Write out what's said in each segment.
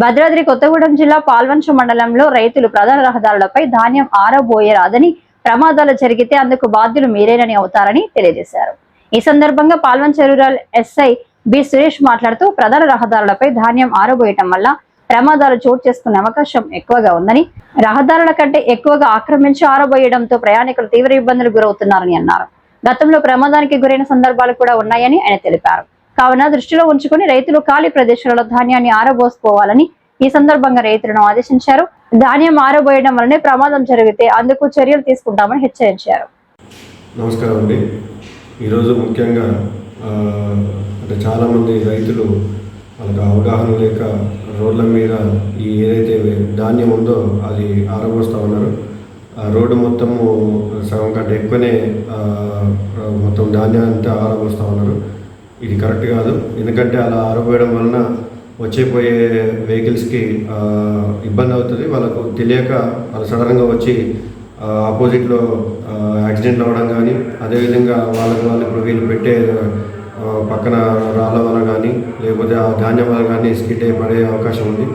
భద్రాద్రి కొత్తగూడెం జిల్లా పాల్వంచ మండలంలో రైతులు ప్రధాన రహదారులపై ధాన్యం ఆరబోయరాదని, ప్రమాదాలు జరిగితే అందుకు బాధ్యులు మీరేనని అవుతారని తెలియజేశారు. ఈ సందర్భంగా Palvancha rural SI B Suresh మాట్లాడుతూ, ప్రధాన రహదారులపై ధాన్యం ఆరబోయటం వల్ల ప్రమాదాలు చోటు చేసుకునే అవకాశం ఎక్కువగా ఉందని, రహదారుల కంటే ఎక్కువగా ఆక్రమించి ఆరబోయడంతో ప్రయాణికులు తీవ్ర ఇబ్బందులు గురవుతున్నారని అన్నారు. గతంలో ప్రమాదానికి గురైన సందర్భాలు కూడా ఉన్నాయని ఆయన తెలిపారు. కావున దృష్టిలో ఉంచుకుని రైతులు ఖాళీ ప్రదేశాలలో ధాన్యాన్ని ఆరబోసుకోవాలని ఈ సందర్భంగా రైతులను ఆదేశించారు. ధాన్యం ఆరబోయడం వల్లనే ప్రమాదం జరిగితే అందుకు చర్యలు తీసుకుంటామని హెచ్చరించారు. నమస్కారం అండి. ఈరోజు ముఖ్యంగా అంటే చాలామంది రైతులు వాళ్ళకి అవగాహన లేక రోడ్ల మీద ఈ ఏదైతే ధాన్యం ఉందో అది ఆరబోస్తూ ఉన్నారు. రోడ్డు మొత్తము సగం కంటే ఎక్కువనే మొత్తం ధాన్యాన్ని అంతా ఆరబోస్తూ ఉన్నారు. ఇది కరెక్ట్ కాదు. ఎందుకంటే అలా ఆరబోయడం వలన వచ్చేపోయే వెహికల్స్కి ఇబ్బంది అవుతుంది. వాళ్ళకు తెలియక వాళ్ళు సడన్గా వచ్చి ఆపోజిట్లో యాక్సిడెంట్లు అవ్వడం కానీ, అదేవిధంగా వాళ్ళు వీళ్ళు పెట్టే పక్కన రాళ్ళ వల్ల కానీ, లేకపోతే ఆ ధాన్యం వల్ల కానీ స్కిడ్ అయి పడే అవకాశం ఉంది.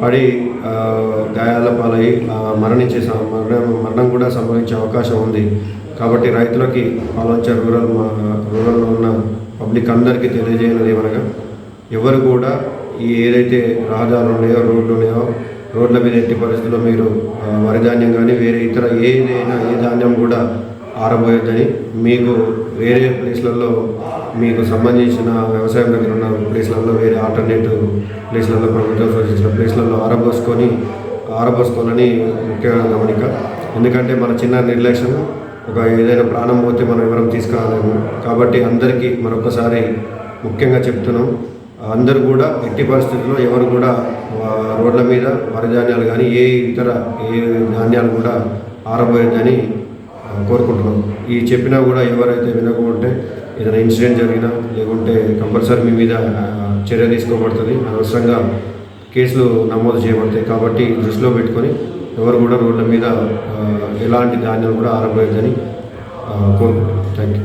పడి గాయాల పాలయ్యి మరణం కూడా సంభవించే అవకాశం ఉంది. కాబట్టి రైతులకి పాల్వంచ రూరల్లో ఉన్న పబ్లిక్ అందరికీ తెలియజేయనది ఏమనగా, ఎవరు కూడా ఈ ఏదైతే రహదారులు ఉన్నాయో, రోడ్లు ఉన్నాయో, రోడ్ల మీద ఎట్టి పరిస్థితుల్లో మీరు వరి ధాన్యం కానీ వేరే ఇతర ఏ ధాన్యం కూడా ఆరబోయొద్దని, మీకు వేరే ప్లేస్లలో మీకు సంబంధించిన వ్యవసాయం దగ్గర ఉన్న ప్లేస్లలో వేరే ఆల్టర్నేటివ్ ప్లేస్లలో ప్రభుత్వం సూచించిన ప్లేస్లలో ఆరబోసుకోవాలని ముఖ్యమైన గమనిక. ఎందుకంటే మన చిన్న నిర్లక్ష్యం ఏదైనా ప్రాణం పోతే మనం ఎవరం తీసుకురాలేము. కాబట్టి అందరికీ మరొకసారి ముఖ్యంగా చెప్తున్నాం, అందరూ కూడా ఎట్టి పరిస్థితుల్లో ఎవరు కూడా రోడ్ల మీద వరి ధాన్యాలు కానీ ఏ ధాన్యాలు కూడా ఆరబోయొద్దని కోరుకుంటున్నాం. ఈ చెప్పినా కూడా ఎవరైతే వినకుంటే ఏదైనా ఇన్సిడెంట్ జరిగినా లేకుంటే కంపల్సరీ మీ మీద చర్య తీసుకోబడుతుంది, అనవసరంగా కేసులు నమోదు చేయబడతాయి. కాబట్టి దృష్టిలో పెట్టుకొని ఎవరు కూడా రోడ్ల మీద ఎలాంటి ధాన్యాలు కూడా ఆరబోయొద్దని కోరుకుంటున్నాం. Thank you.